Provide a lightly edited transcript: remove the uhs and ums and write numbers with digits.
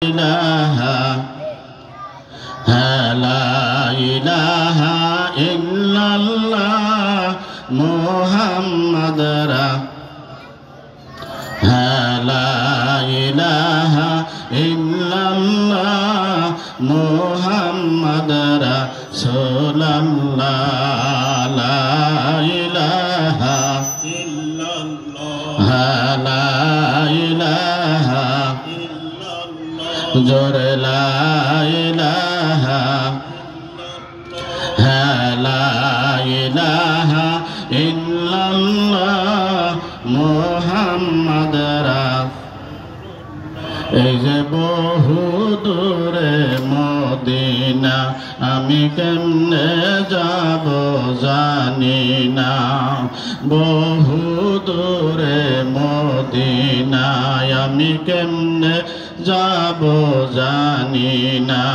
ইলাহা লা ইলাহা ইল্লাল্লাহ মুহাম্মাদ লা ইলাহা ইল্লাল্লাহ মুহাম্মাদ রাসূলুল্লাহ লা ইলাহা ইল্লাল্লাহ লা ইলাহা জোরে লা ইলাহা লা ইলাহা ইল্লাল্লাহ মুহাম্মাদ এই যে বহু দূরে মদিনা আমি কেমনে যাব জানি না বহু দূরে মদিনায় আমি কেমনে যাব জানি না।